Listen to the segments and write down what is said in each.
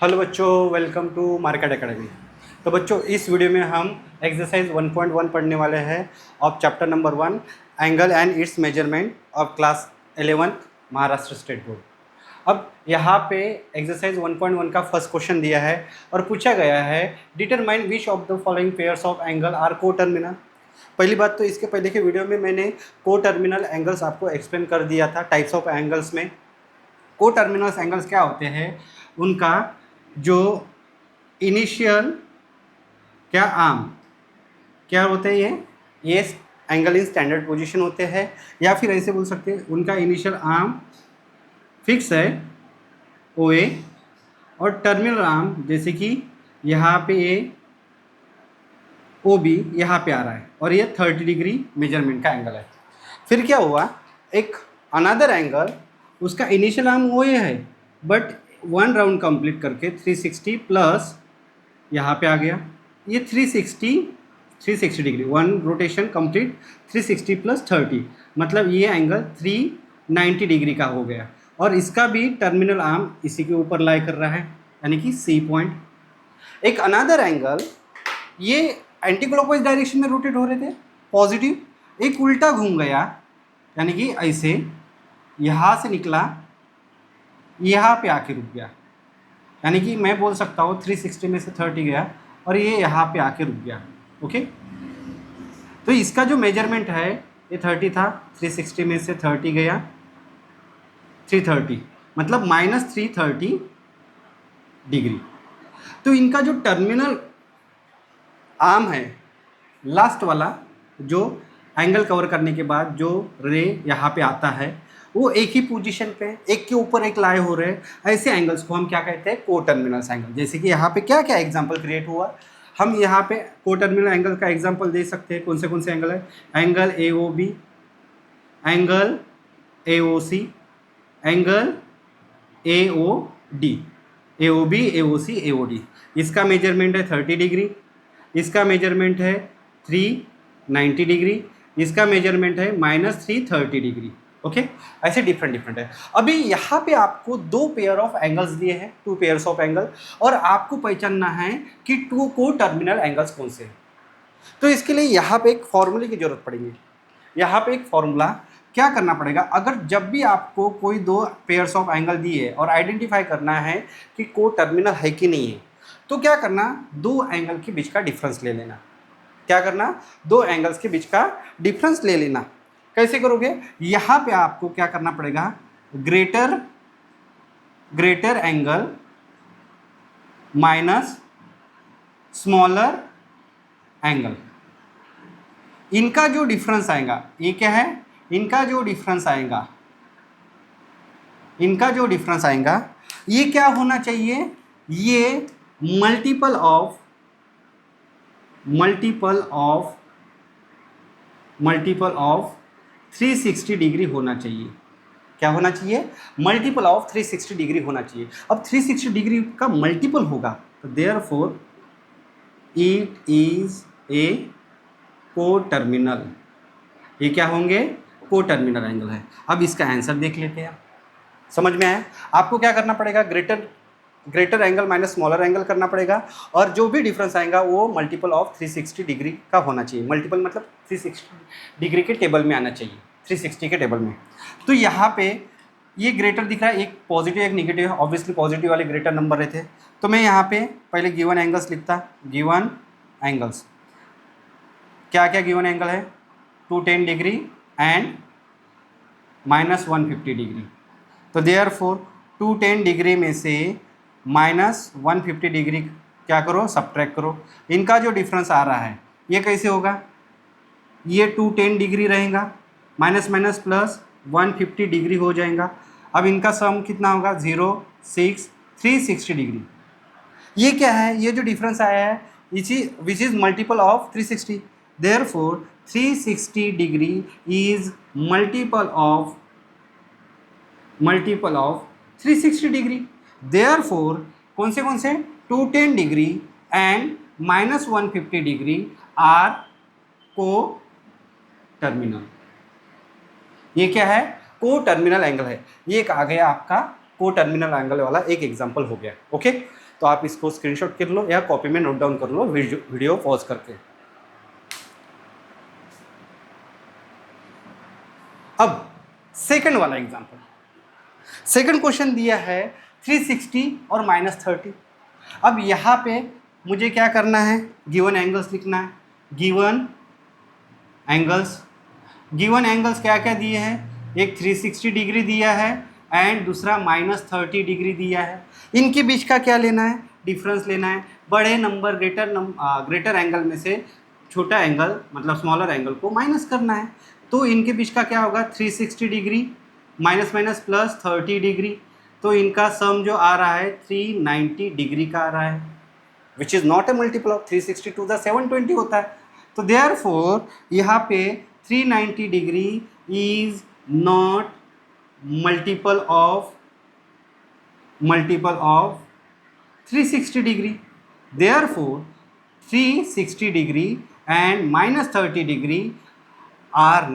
Hello बच्चों, welcome to market academy. तो बच्चों, इस वीडियो में हम एक्सरसाइज 1.1 पढ़ने वाले हैं of chapter number 1 angle and it's measurement of class 11th Maharashtra state board. अब यहाँ पे एक्सरसाइज 1.1 का फर्स्ट क्वेश्चन दिया है और पूछा गया है determine which of the following pairs of angle are coterminal. पहली बात तो इसके पहले के वीडियो में मैंने को टर्मिनल एंगल्स आपको एक्सप्लेन कर दिया था। टाइप्स ऑफ एंगल्स में को टर्मिनल एंगल्स क्या होते हैं, उनका जो इनिशियल क्या आर्म क्या होते हैं, ये एंगल इन स्टैंडर्ड पोजीशन होते हैं, या फिर ऐसे बोल सकते हैं उनका इनिशियल आर्म फिक्स है ओ ए, और टर्मिनल आर्म जैसे कि यहाँ पे ए ओ बी यहाँ पे आ रहा है और ये 30 डिग्री मेजरमेंट का एंगल है। फिर क्या हुआ, एक अनदर एंगल उसका इनिशियल आर्म ओ ए है बट वन राउंड कंप्लीट करके 360 प्लस यहाँ पे आ गया, ये 360 degree, one rotation complete 360 plus 30, मतलब ये एंगल 390 डिग्री का हो गया। और इसका भी टर्मिनल आर्म इसी के ऊपर लाई कर रहा है, यानी कि सी पॉइंट। एक अनदर एंगल ये एंटी क्लॉकवाइज डायरेक्शन में रोटेट हो रहे थे पॉजिटिव, एक उल्टा घूम गया, यानी कि ऐसे यहाँ से निकला यहाँ पे आके रुक गया, यानी कि मैं बोल सकता हूँ 360 में से 30 गया और ये यहाँ पे आके रुक गया। ओके, तो इसका जो मेजरमेंट है ये 30 था, 360 में से 30 गया 330, मतलब -330 डिग्री। तो इनका जो टर्मिनल आर्म है लास्ट वाला, जो एंगल कवर करने के बाद जो रे यहाँ पे आता है, वो एक ही पोजीशन पे एक के ऊपर एक लाए हो रहे हैं। ऐसे एंगल्स को हम क्या कहते हैं, को टर्मिनल्स एंगल। जैसे कि यहाँ पे क्या क्या एग्जांपल क्रिएट हुआ, हम यहाँ पे को टर्मिनल एंगल का एग्जांपल दे सकते हैं। कौन से एंगल है, angle A O B, angle A O C, angle A O D, A O B, A O C, A O D. इसका मेजरमेंट है 30 डिग्री, इसका मेजरमेंट है 390 डिग्री, इसका मेजरमेंट है -330 डिग्री। ओके, ऐसे डिफरेंट है। अभी यहाँ पे आपको दो पेयर ऑफ एंगल्स दिए हैं, टू पेयर्स ऑफ एंगल, और आपको पहचानना है कि टू को टर्मिनल एंगल्स कौन से हैं। तो इसके लिए यहाँ पे एक फॉर्मूले की जरूरत पड़ेगी। यहाँ पे एक फॉर्मूला क्या करना पड़ेगा, अगर जब भी आपको कोई दो पेयर्स ऑफ एंगल दिए और आइडेंटिफाई करना है कि को टर्मिनल है कि नहीं है, तो क्या करना, दो एंगल के बीच का डिफरेंस ले लेना। क्या करना, दो एंगल्स के बीच का डिफरेंस ले लेना। कैसे करोगे, यहाँ पे आपको क्या करना पड़ेगा, greater angle minus smaller angle, इनका जो डिफरेंस आएगा, ये क्या है, इनका जो डिफरेंस आएगा ये क्या होना चाहिए, ये मल्टीपल ऑफ 360 डिग्री होना चाहिए। क्या होना चाहिए, मल्टीपल ऑफ 360 डिग्री होना चाहिए। अब 360 डिग्री का मल्टीपल होगा तो देयरफॉर इट इज ए को टर्मिनल। ये क्या होंगे, को टर्मिनल एंगल है। अब इसका आंसर देख लेते हैं। समझ में आया, आपको क्या करना पड़ेगा, greater angle minus smaller angle करना पड़ेगा, और जो भी डिफरेंस आएगा वो मल्टीपल ऑफ 360 डिग्री का होना चाहिए। मल्टीपल मतलब 360 डिग्री के टेबल में आना चाहिए, 360 के टेबल में। तो यहाँ पे ये ग्रेटर दिख रहा है, एक पॉजिटिव एक निगेटिव है, ऑब्वियसली पॉजिटिव वाले ग्रेटर नंबर रहते। तो मैं यहाँ पे पहले गिवन एंगल्स लिखता, गिवन एंगल्स क्या क्या गिवन एंगल है, 210 डिग्री एंड -150 डिग्री। तो देयरफॉर 210 डिग्री में से -150 डिग्री क्या करो, सब्ट्रैक्ट करो। इनका जो डिफरेंस आ रहा है ये कैसे होगा, ये 210 डिग्री रहेगा, माइनस माइनस प्लस 150 डिग्री हो जाएगा। अब इनका सम कितना होगा, 0 6 360 डिग्री। ये क्या है, ये जो डिफरेंस आया है विच is multiple of 360, therefore 360 degree is multiple of 360 degree. Therefore कौन से 210 degree and -150 degree are coterminal. ये क्या है, को टर्मिनल एंगल है। ये एक आ गया आपका को टर्मिनल एंगल वाला एक एग्जांपल हो गया। ओके, तो आप इसको स्क्रीनशॉट कर लो या कॉपी में नोट डाउन कर लो वीडियो पॉज करके। अब सेकंड वाला एग्जांपल, सेकंड क्वेश्चन दिया है 360 और -30। अब यहाँ पे मुझे क्या करना है, गिवन एंगल्स लिखना है। गिवन एंगल्स क्या क्या दिए हैं, एक 360 डिग्री दिया है एंड दूसरा -30 डिग्री दिया है। इनके बीच का क्या लेना है, डिफरेंस लेना है। बड़े नंबर ग्रेटर एंगल में से छोटा एंगल मतलब स्मॉलर एंगल को माइनस करना है। तो इनके बीच का क्या होगा, 360 degree minus minus plus 30 degree, तो इनका सम जो आ रहा है 390 डिग्री का आ रहा है, which is not a multiple of 360 to the 720 होता है। तो देयरफॉर यहाँ पे 390 degree is not multiple of 360 degree. Therefore 360 degree and -30 degree are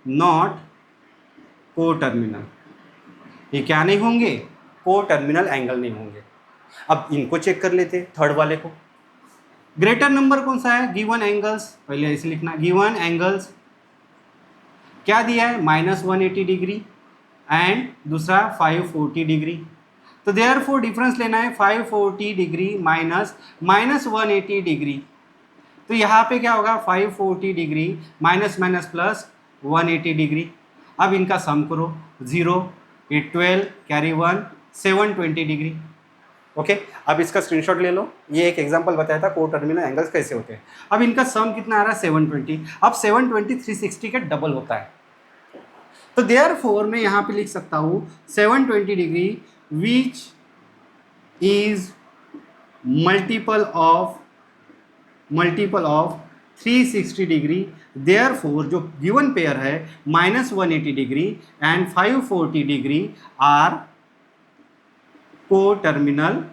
not coterminal. ये क्या नहीं होंगे, कोटर्मिनल एंगल नहीं होंगे। अब इनको चेक कर लेते हैं, थर्ड वाले को। ग्रेटर नंबर कौन सा है, गिवन एंगल्स, पहले ऐसे लिखना, गिवन एंगल्स क्या दिया है, -180 डिग्री एंड दूसरा 540 डिग्री। तो देयरफॉर डिफरेंस लेना है 540 डिग्री -180 डिग्री। तो यहाँ पे क्या होगा, 540 degree minus minus plus 180 degree. अब इनका सम करो, 0 8 12 कैरी 1 720 डिग्री। ओके, अब इसका स्क्रीनशॉट ले लो। ये एक एग्जांपल बताया था को टर्मिनल एंगल्स कैसे होते हैं। अब इनका सम कितना आ रहा है, 720। अब 720 360 के डबल होता है। तो देयरफॉर मैं यहाँ पे लिख सकता हूँ 720 degree which is multiple of 360 degree. Therefore जो गिवन पेयर है -180 degree and 540 degree are coterminal.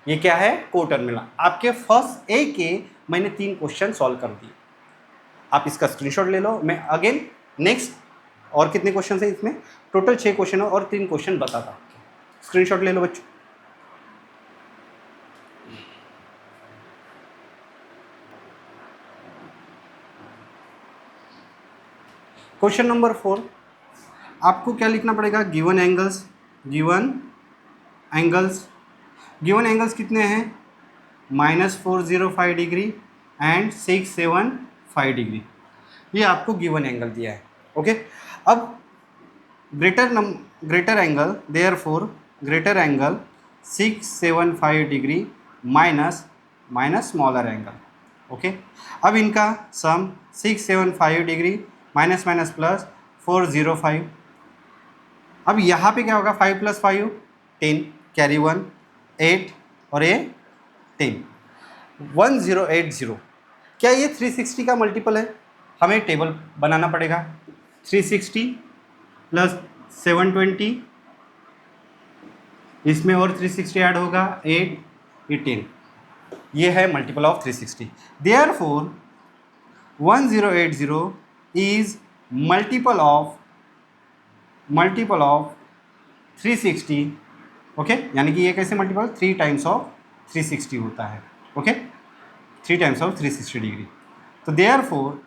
ये क्या है, कोटर्मिनल। आपके फर्स्ट ए के मैंने 3 क्वेश्चन सॉल्व कर दिए। आप इसका स्क्रीनशॉट ले लो। मैं अगेन नेक्स्ट और कितने क्वेश्चन है इसमें, टोटल 6 क्वेश्चन है और 3 क्वेश्चन बताता हूँ। स्क्रीनशॉट ले लो बच्चों। क्वेश्चन नंबर 4, आपको क्या लिखना पड़ेगा, गिवन एंगल्स कितने हैं, -405 डिग्री एंड 675 डिग्री। ये आपको गिवन एंगल दिया है। ओके, अब greater angle, therefore greater angle 675 degree minus smaller angle. Okay, अब इनका सम 675 डिग्री माइनस माइनस प्लस 405। अब यहाँ पे क्या होगा, 5 + 5 10 कैरी 1 8 और ये 10 1080। क्या ये 360 का मल्टीपल है, हमें टेबल बनाना पड़ेगा। 360 + 720, इसमें और 360 ऐड होगा 8 ये 10, ये है multiple of 360। Therefore 1080 is multiple of 360। Okay, यानी कि ये कैसे मल्टीपल, 3 टाइम्स ऑफ 360 होता है। Okay, 3 times of 360 degree. तो therefore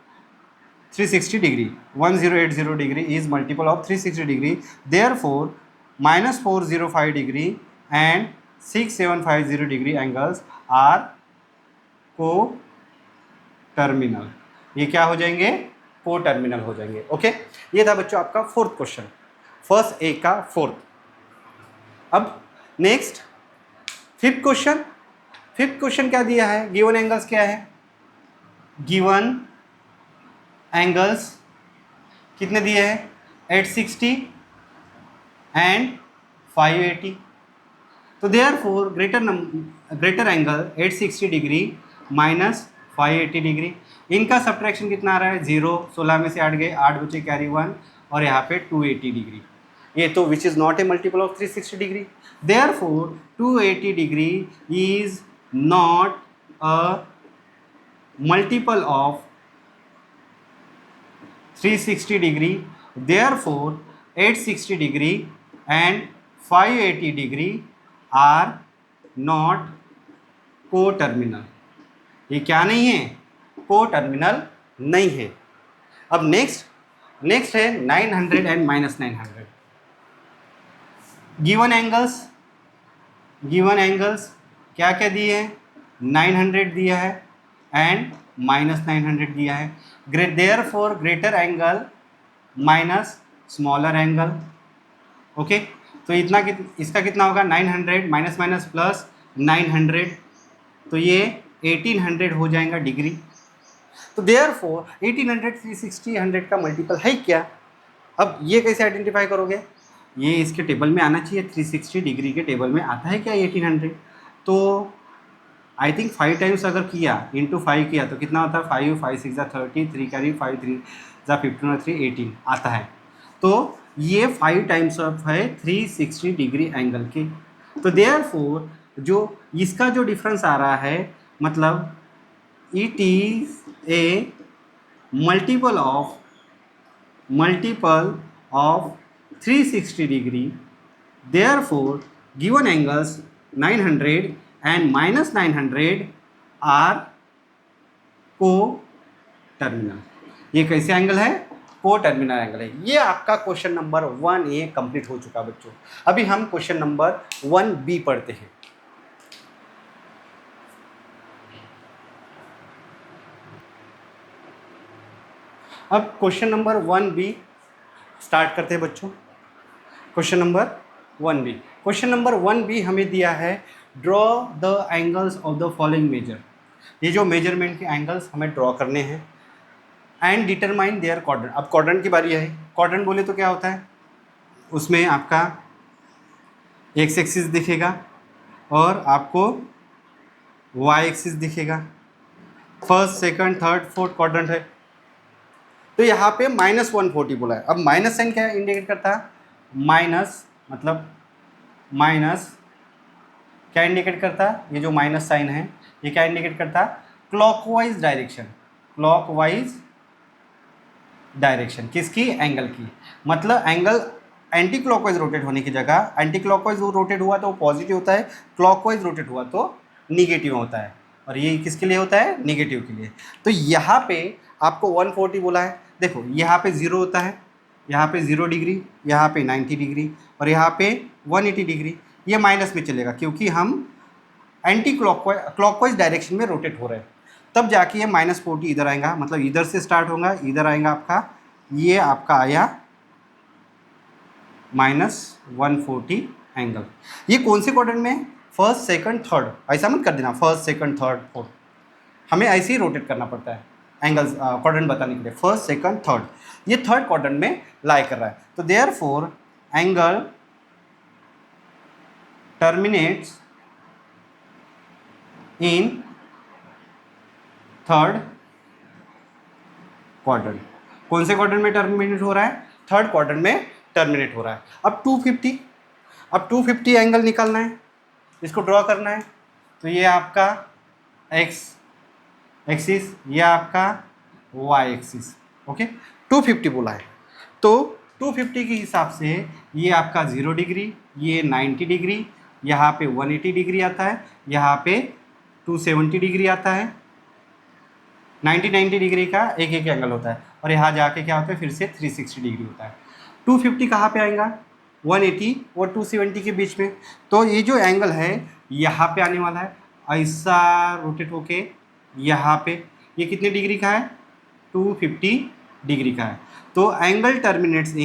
360 degree 1080 degree is multiple of 360 degree. Therefore -405 degree and 6750 degree angles are coterminal. ये क्या हो जाएंगे, को टर्मिनल हो जाएंगे। ओके, ये था बच्चों आपका 4th क्वेश्चन, फर्स्ट ए का 4th। अब नेक्स्ट 5th क्वेश्चन क्या दिया है, गिवन एंगल्स क्या है, गिवन एंगल्स कितने दिए हैं, 860 एंड 580। तो therefore greater angle 860 degree minus 580 degree. इनका सब्ट्रैक्शन कितना आ रहा है, 0 16 में से 8 गए, 8 बचे कैरी 1 और यहाँ पे 280 डिग्री। ये तो which is not a multiple of 360 degree. Therefore 280 degree is not a multiple of 360 degree. Therefore 860 degree and 580 degree are not coterminal. ये क्या नहीं है? को टर्मिनल नहीं है। अब नेक्स्ट है 900 एंड -900। गिवन एंगल्स क्या क्या दिए हैं? 900 दिया है एंड -900 दिया है। Therefore greater angle minus smaller angle. Okay, तो इतना इसका कितना होगा? 900 माइनस माइनस प्लस 900, तो ये 1800 हो जाएगा डिग्री। तो देयरफॉर 1800 360 100 का मल्टीपल है क्या? अब ये कैसे आइडेंटिफाई करोगे? ये इसके टेबल में आना चाहिए, 360 डिग्री के टेबल में आता है क्या 1800? तो आई थिंक 5 टाइम्स अगर किया, इंटू 5 किया तो कितना होता है? 5 5 6 30, 3 कैरी 5 3 15 और 3 18 आता है। तो ये 5 टाइम्स ऑफ है 360 डिग्री एंगल के। तो देयरफॉर जो इसका जो डिफरेंस आ रहा है, मतलब it is a multiple of 360 degree. Therefore given angles 900 and -900 are coterminal. ये कैसे एंगल है? को टर्मिनल एंगल है। ये आपका क्वेश्चन नंबर 1A कंप्लीट हो चुका बच्चों। अभी हम क्वेश्चन नंबर 1B पढ़ते हैं। अब क्वेश्चन नंबर 1B स्टार्ट करते हैं बच्चों। क्वेश्चन नंबर 1B हमें दिया है, draw the angles of the following measure. ये जो मेजरमेंट के एंगल्स हमें ड्रॉ करने हैं एंड डिटरमाइन देयर क्वाड्रेंट। अब क्वाड्रेंट की बारी है। क्वाड्रेंट बोले तो क्या होता है? उसमें आपका एक्स एक्सिस दिखेगा और आपको वाई एक्सिस दिखेगा। First second third fourth quadrant है। तो यहाँ पे -140 बोला है। अब माइनस साइन क्या इंडिकेट करता है? माइनस मतलब माइनस क्या इंडिकेट करता है? ये जो माइनस साइन है ये क्या इंडिकेट करता है? क्लॉकवाइज डायरेक्शन किसकी? एंगल की। मतलब एंगल एंटी क्लॉकवाइज रोटेट होने की जगह, एंटी क्लॉकवाइज रोटेट हुआ तो पॉजिटिव होता है, क्लॉकवाइज रोटेट हुआ तो निगेटिव होता है। और ये किसके लिए होता है? निगेटिव के लिए। तो यहाँ पे आपको 140 बोला है। देखो यहाँ पे 0 होता है, यहाँ पे 0 डिग्री, यहाँ पे 90 डिग्री और यहाँ पे 180 डिग्री। ये माइनस में चलेगा क्योंकि हम एंटी क्लॉकवाइज डायरेक्शन में रोटेट हो रहे हैं। तब जाके ये -40 इधर आएगा, मतलब इधर से स्टार्ट होगा, इधर आएगा आपका, ये आपका आया -140 एंगल। ये कौन से क्वाड्रेंट में? First second third. ऐसा मत कर देना फर्स्ट सेकंड थर्ड फोर्थ, हमें ऐसे ही रोटेट करना पड़ता है एंगल्स क्वाड्रेंट बताने के लिए। फर्स्ट सेकंड थर्ड, ये थर्ड क्वाड्रेंट में लाई कर रहा है। तो therefore angle terminates in third quadrant. कौन से क्वाड्रेंट में टर्मिनेट हो रहा है? थर्ड क्वाड्रेंट में टर्मिनेट हो रहा है। अब 250 एंगल निकालना है, इसको ड्रॉ करना है। तो ये आपका एक्स एक्सिस, ये आपका वाई एक्सिस। ओके, 250 बोला है तो 250 के हिसाब से ये आपका 0 डिग्री, ये 90 डिग्री, यहाँ पे 180 डिग्री आता है, यहाँ पे 270 डिग्री आता है। 90 डिग्री का एक एक एंगल होता है और यहाँ जाके क्या होता है? फिर से 360 डिग्री होता है। 250 कहाँ पे आएगा? 180 और 270 के बीच में। तो ये जो एंगल है यहाँ पे आने वाला है, ऐसा रोटेट होके यहाँ पे। ये कितने डिग्री का है? 250 डिग्री का है। तो angle terminates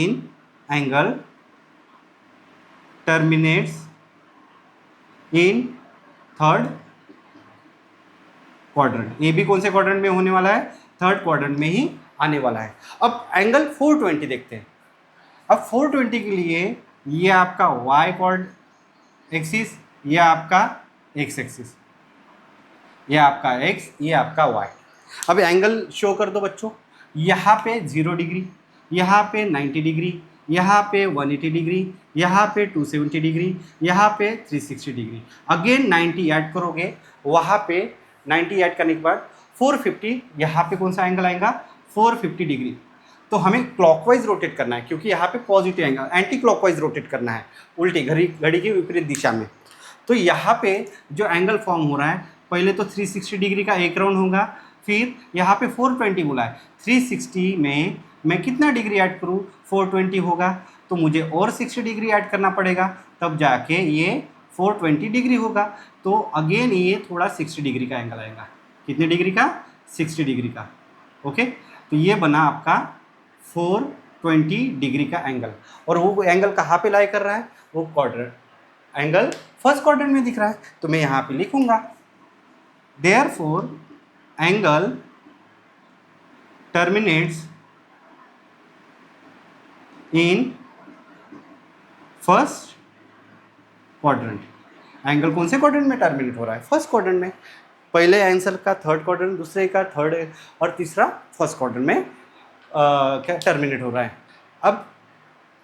in third quadrant. ये भी कौन से क्वाड्रेंट में होने वाला है? थर्ड क्वाड्रेंट में ही आने वाला है। अब एंगल 420 देखते हैं। अब 420 के लिए ये आपका वाई क्वाड एक्सिस, ये आपका एक्स एक्सिस, ये आपका एक्स, ये आपका वाई। अब एंगल शो कर दो बच्चों। यहाँ पे 0 डिग्री, यहाँ पे 90 डिग्री, यहाँ पे 180 डिग्री, यहाँ पे 270 डिग्री, यहाँ पे 360 डिग्री। अगेन 90 ऐड करोगे, वहाँ पे 90 ऐड करने के बाद 450, यहाँ पे कौन सा एंगल आएगा? 450 डिग्री। तो हमें क्लॉकवाइज रोटेट करना है, क्योंकि यहाँ पे positive angle, anti clockwise rotate करना है, उल्टी घड़ी घड़ी की विपरीत दिशा में। तो यहाँ पे जो एंगल फॉर्म हो रहा है, पहले तो 360 डिग्री का एक राउंड होगा, फिर यहाँ पे 420 बोला है, 360 में मैं कितना डिग्री ऐड करूँ, 420 होगा, तो मुझे और 60 डिग्री ऐड करना पड़ेगा, तब जाके ये 420 डिग्री होगा। तो अगेन ये थोड़ा 60 डिग्री का एंगल आएगा। कितने डिग्री का? 60 डिग्री का। ओके, तो ये बना आपका 420 डिग्री का एंगल। और वो एंगल कहाँ पे लाई कर रहा है? वो क्वाड्रेंट एंगल फर्स्ट क्वाड्रेंट में दिख रहा है, तो मैं यहाँ पे लिखूंगा therefore angle terminates in first quadrant. Angle कौन से क्वाड्रेंट में टर्मिनेट हो रहा है? फर्स्ट क्वाड्रेंट में। पहले आंसर का थर्ड क्वाड्रेंट, दूसरे का थर्ड, और तीसरा फर्स्ट क्वाड्रेंट में क्या टर्मिनेट हो रहा है। अब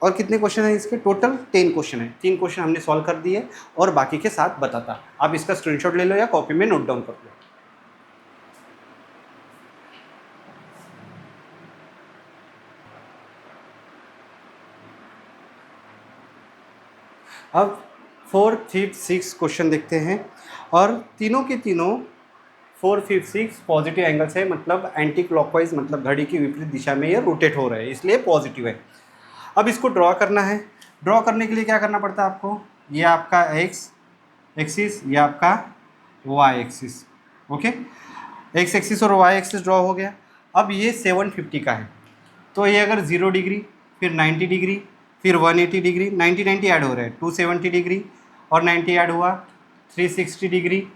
और कितने क्वेश्चन हैं इसके? टोटल 10 क्वेश्चन है। 3 क्वेश्चन हमने सॉल्व कर दिए और बाकी के साथ बताता। आप इसका स्क्रीनशॉट ले लो या कॉपी में नोट डाउन कर लो। अब 4, 5, 6 क्वेश्चन देखते हैं, और तीनों के तीनों 4, 5, 6 पॉजिटिव एंगल्स है, मतलब एंटी क्लॉकवाइज, मतलब घड़ी की विपरीत दिशा में ये रोटेट हो रहे हैं, इसलिए पॉजिटिव है। अब इसको ड्रॉ करना है। ड्रॉ करने के लिए क्या करना पड़ता है आपको? ये आपका एक्स एक्सिस, ये आपका Y axis. Okay, X axis और वाई एक्सिस ड्रॉ हो गया। अब ये 750 का है, तो ये अगर 0 डिग्री, फिर 90 डिग्री, फिर 180 डिग्री, 90 ऐड हो रहे हैं, 270 डिग्री और 90 ऐड हुआ, 360 डिग्री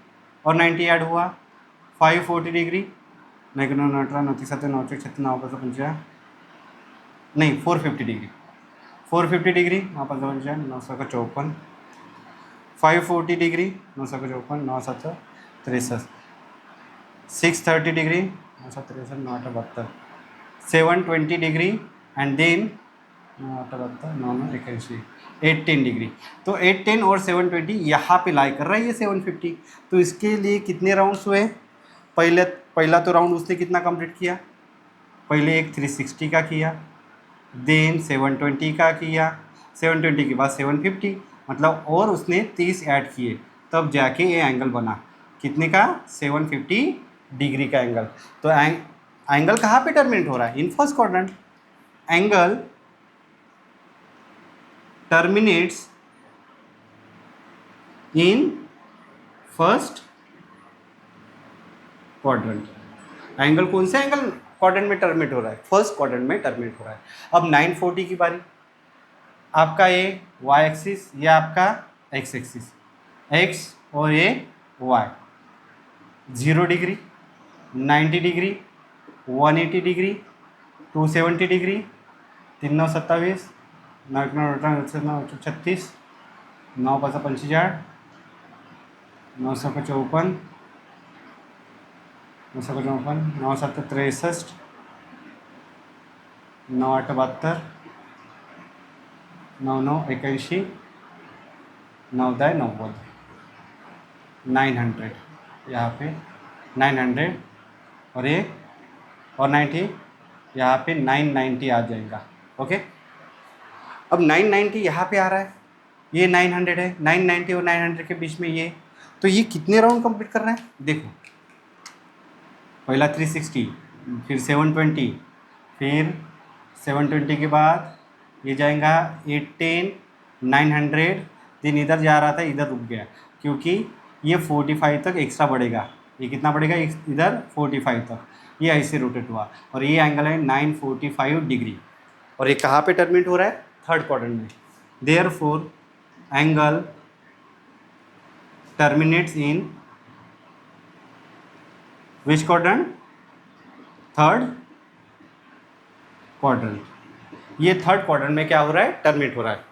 और 90 ऐड हुआ, 540 डिग्री, नहीं 450 degree, 450 degree, 954, 540 degree, 954, 963, 630 degree, 963, 972, 720 degree, and then 981, 18 degree. तो 810 और 720 यहाँ पे लाई कर रहा है ये 750। तो इसके लिए कितने राउंड्स हुए? पहला तो राउंड उसने कितना कंप्लीट किया? पहले एक 360 का किया, देन 720 का किया, 720 के बाद 750, मतलब और उसने 30 ऐड किए, तब जाके ये एंगल बना। कितने का? 750 डिग्री का एंगल। तो एंगल कहाँ पे टर्मिनेट हो रहा है? In first quadrant. Angle terminates in first quadrant. Angle कौन से एंगल क्वाड्रेंट में टर्मिनेट हो रहा है? फर्स्ट क्वाड्रेंट में टर्मिनेट हो रहा है। अब 940 की बारी। आपका ये वाई एक्सिस, ये आपका एक्स एक्सिस, एक्स और ये Y. 0 degree, 90 degree, 180 degree, 270 degree, 327, 936, 955, 954, 954, 963, 972, 9981, 990, 900, यहाँ पे 900 और ये और 90, यहाँ पे 990 आ जाएगा। ओके, अब 990 यहाँ पे आ रहा है, ये 900 है, 990 और 900 के बीच में ये, तो ये कितने राउंड कंप्लीट कर रहा है? देखो, पहला 360, फिर 720, फिर 720 के बाद ये जाएगा 810, 900, दिन इधर जा रहा था, इधर रुक गया, क्योंकि ये 45 तक एक्स्ट्रा बढ़ेगा। ये कितना बढ़ेगा? इधर 45 तक, ये ऐसे रोटेट हुआ, और ये एंगल है 945 डिग्री। और ये कहाँ पे टर्मिनेट हो रहा है? थर्ड क्वाड्रेंट में। Therefore angle terminates in which quadrant? Third quadrant. ये थर्ड क्वाड्रेंट में क्या हो रहा है? टर्मिनेट हो रहा है।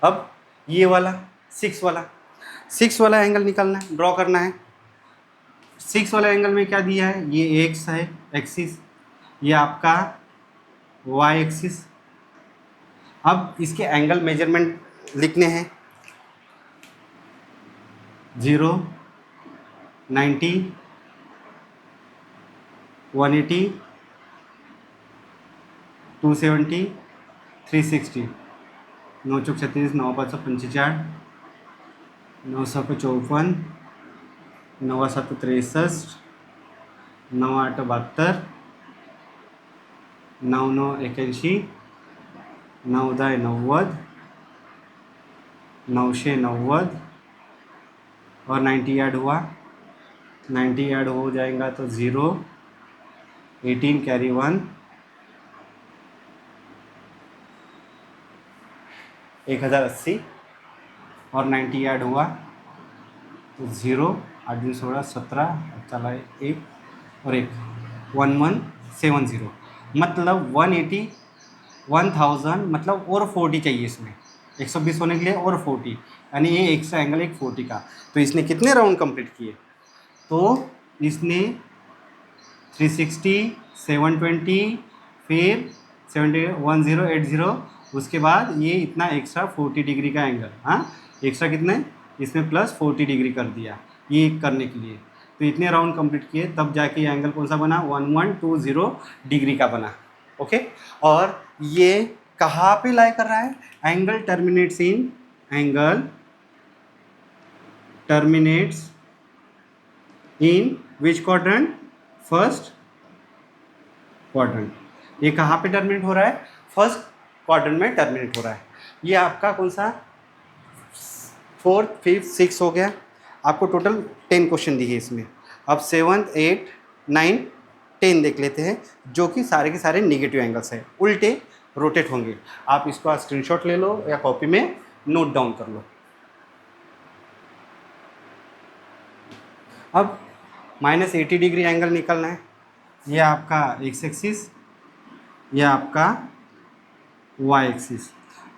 अब ये वाला 6 वाला एंगल निकालना है, ड्रॉ करना है। 6 वाला एंगल में क्या दिया है? ये एक्स है एक्सिस, ये आपका वाई एक्सिस। अब इसके एंगल मेजरमेंट लिखने हैं। 0, 90, 180, 270, 360, 9 चौक 36, 9 5 45, 9 7 54, 9 7 63, 9 8 72, 9 9 81, 9 10 90, 9 90 और 90 ऐड हुआ, 90 ऐड हो जाएगा तो 0, 18 कैरी 1, 1080 और 90 ऐड हुआ तो 0, 8 दिन 16 17 चला 1 और 1, 1170, मतलब 180, 1000 मतलब और 40 चाहिए इसमें, 120 होने के लिए और 40, यानी ये एक्स्ट्रा एंगल एक 40 का। तो इसने कितने राउंड कंप्लीट किए? तो इसने 360, 720, फिर 70, 1080, उसके बाद ये इतना एक्स्ट्रा 40 डिग्री का एंगल, हाँ एक्स्ट्रा कितने, इसमें प्लस 40 डिग्री कर दिया ये करने के लिए। तो इतने राउंड कंप्लीट किए तब जाके ये एंगल कौन सा बना, 1120 डिग्री का बना। ओके, और ये कहाँ पे लाई कर रहा है? Angle terminates in which quadrant? First quadrant. ये कहाँ पे टर्मिनेट हो रहा है? फर्स्ट क्वाड्रेंट में टर्मिनेट हो रहा है। ये आपका कौन सा 4th 5th 6 हो गया। आपको टोटल 10 क्वेश्चन दिए इसमें। अब 7th 8 9 10 देख लेते हैं, जो कि सारे के सारे निगेटिव एंगल्स हैं, उल्टे रोटेट होंगे। आप इसको स्क्रीनशॉट ले लो या कॉपी में नोट डाउन कर लो। अब -80 डिग्री एंगल निकलना है। ये आपका एक्स एक्सिस, ये आपका वाई एक्सिस।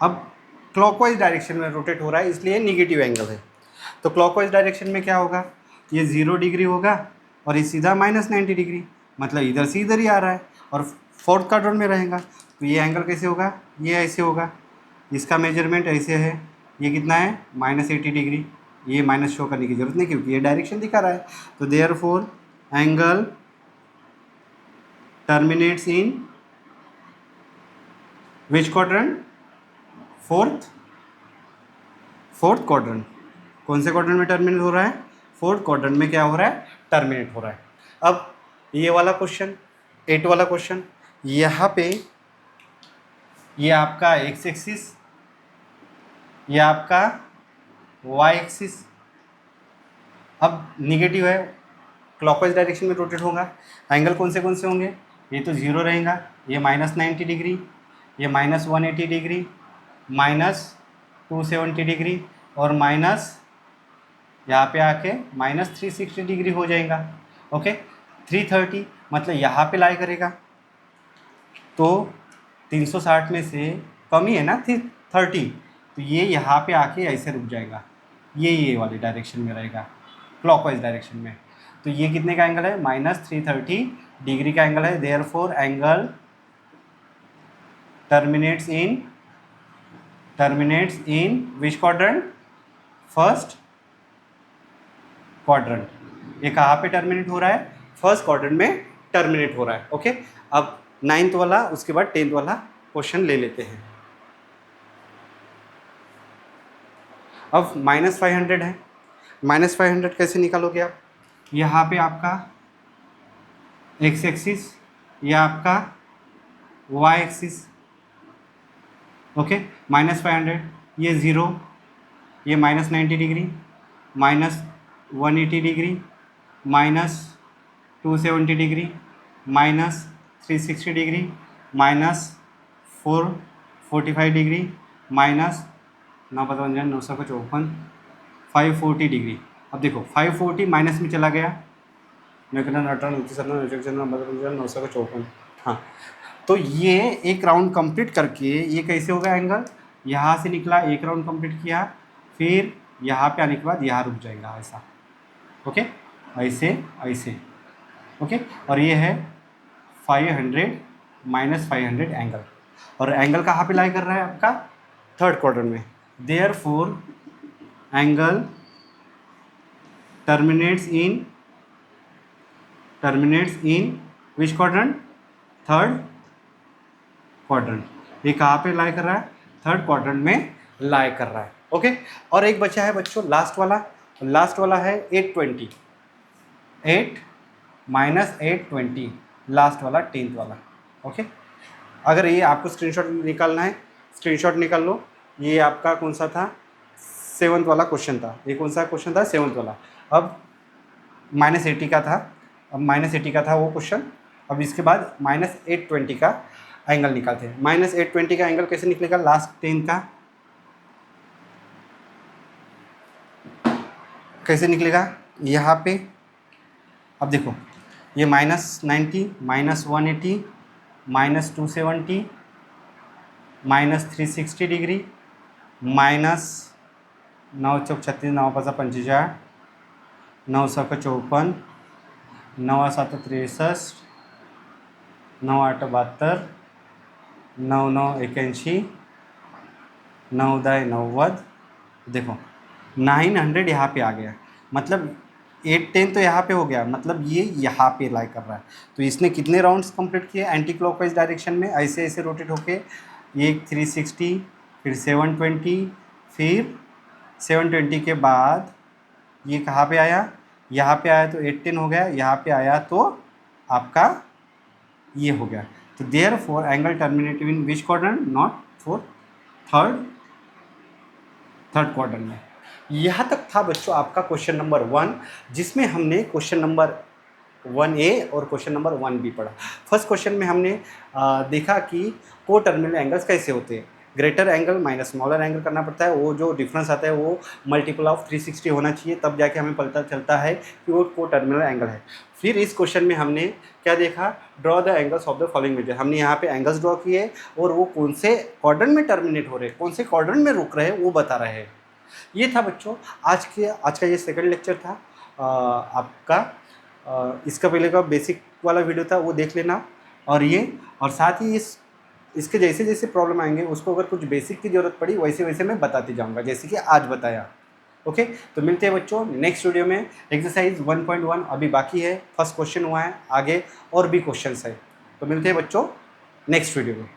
अब क्लॉकवाइज डायरेक्शन में रोटेट हो रहा है, इसलिए निगेटिव एंगल है। तो क्लॉकवाइज डायरेक्शन में क्या होगा? ये 0 डिग्री होगा और ये सीधा -90 डिग्री, मतलब इधर से इधर ही आ रहा है और फोर्थ क्वाड्रेंट में रहेगा। तो ये एंगल कैसे होगा? ये ऐसे होगा। इसका मेजरमेंट ऐसे है। ये कितना है? -80 डिग्री। ये माइनस शो करने की जरूरत नहीं क्योंकि ये डायरेक्शन दिखा रहा है। तो therefore angle terminates in which quadrant? Fourth quadrant. कौन से क्वाड्रेंट में टर्मिनेट हो रहा है? फोर्थ क्वाड्रेंट में क्या हो रहा है? टर्मिनेट हो रहा है। अब ये वाला क्वेश्चन, 8 वाला क्वेश्चन, यहाँ पे ये आपका एक्स एक्सिस, ये आपका वाई एक्सिस। अब निगेटिव है, क्लॉकवाइज डायरेक्शन में रोटेट होगा। एंगल कौन से होंगे? ये तो 0 रहेगा, ये -90 डिग्री, ये -180 डिग्री, -270 डिग्री और माइनस यहाँ पे आके -360 डिग्री हो जाएगा। ओके, 330 मतलब यहाँ पे लाई करेगा। तो 360 में से कम ही है ना 330, तो ये यहाँ पे आके ऐसे रुक जाएगा। ये वाली डायरेक्शन में रहेगा, क्लॉकवाइज डायरेक्शन में। तो ये कितने का एंगल है? -330 डिग्री का एंगल है। Therefore angle terminates in which quadrant? First quadrant. ये कहाँ पे टर्मिनेट हो रहा है? फर्स्ट क्वाड्रेंट में टर्मिनेट हो रहा है। ओके, अब 9th वाला, उसके बाद 10th वाला क्वेश्चन ले लेते हैं। अब -500 है। -500 कैसे निकालोगे आप? यहाँ पे आपका एक्स एक्सिस, यह आपका वाई एक्सिस। ओके, -500, ये 0, ये -90 degree, -180 degree, -270 degree, -360 degree, -445 degree, -955, 540 degree. अब देखो 540 माइनस में चला गया, 954, हाँ। तो ये एक राउंड कंप्लीट करके ये कैसे होगा एंगल? यहाँ से निकला, एक राउंड कंप्लीट किया, फिर यहाँ पे आने के बाद यहाँ रुक जाएगा ऐसा। ओके, ऐसे ओके। और ये है 500 -500 एंगल, और एंगल कहाँ पे लाई कर रहा है आपका? थर्ड क्वाड्रेंट में। Therefore angle terminates in which quadrant? Third quadrant. ये कहाँ पे लाई कर रहा है? थर्ड क्वाड्रेंट में लाई कर रहा है। ओके, और एक बचा है बच्चों लास्ट वाला। लास्ट वाला है 820, 8 माइनस 820, लास्ट वाला 10th वाला। ओके, अगर ये आपको स्क्रीनशॉट निकालना है, स्क्रीनशॉट निकाल लो। ये आपका कौन सा था? 7th वाला क्वेश्चन था। ये कौन सा क्वेश्चन था? 7th वाला। अब -80 का था, अब -80 का था वो क्वेश्चन। अब इसके बाद -820 का एंगल निकालते हैं। -820 का एंगल कैसे निकलेगा? लास्ट 10 का कैसे निकलेगा? यहाँ पे अब देखो, ये -90, -180, -270, -360 डिग्री, -9 चौक 36, 9 पाँचा 45, 9 सौ 54, 9 7 63, 9 8 72, 9 9 81, 9 10 90। देखो 900 यहाँ पे आ गया, मतलब 810 तो यहाँ पे हो गया, मतलब ये यहाँ पे लाई कर रहा है। तो इसने कितने राउंड्स कंप्लीट किए एंटी क्लॉकवाइज डायरेक्शन में, ऐसे ऐसे रोटेट होके? ये 360, फिर 720, फिर 720 के बाद ये कहाँ पे आया? यहाँ पे आया तो 810 हो गया, यहाँ पे आया तो आपका ये हो गया। तो therefore angle terminative in which quadrant? Not four, third quadrant में। यहाँ तक था बच्चों आपका क्वेश्चन नंबर 1, जिसमें हमने क्वेश्चन नंबर 1A और क्वेश्चन नंबर 1B पढ़ा। फर्स्ट क्वेश्चन में हमने देखा कि को टर्मिनल एंगल्स कैसे होते हैं। Greater angle minus smaller angle करना पड़ता है, वो जो डिफरेंस आता है वो मल्टीपल ऑफ 360 होना चाहिए, तब जाके हमें पता चलता है कि वो को टर्मिनल एंगल है। फिर इस क्वेश्चन में हमने क्या देखा? Draw the angles of the following measure. हमने यहाँ पे एंगल्स ड्रॉ किए और वो कौन से क्वाड्रेंट में टर्मिनेट हो रहे हैं, कौन से क्वाड्रेंट में रुक रहे हैं, वो बता रहे हैं। ये था बच्चों आज का ये सेकंड लेक्चर था आपका। इसका पहले का बेसिक वाला वीडियो था, वो देख लेना। और साथ ही इसके जैसे जैसे प्रॉब्लम आएंगे उसको अगर कुछ बेसिक की ज़रूरत पड़ी वैसे वैसे मैं बताते जाऊंगा, जैसे कि आज बताया। ओके, तो मिलते हैं बच्चों नेक्स्ट वीडियो में। एक्सरसाइज 1.1 अभी बाकी है, फर्स्ट क्वेश्चन हुआ है, आगे और भी क्वेश्चंस है। तो मिलते हैं बच्चों नेक्स्ट वीडियो में।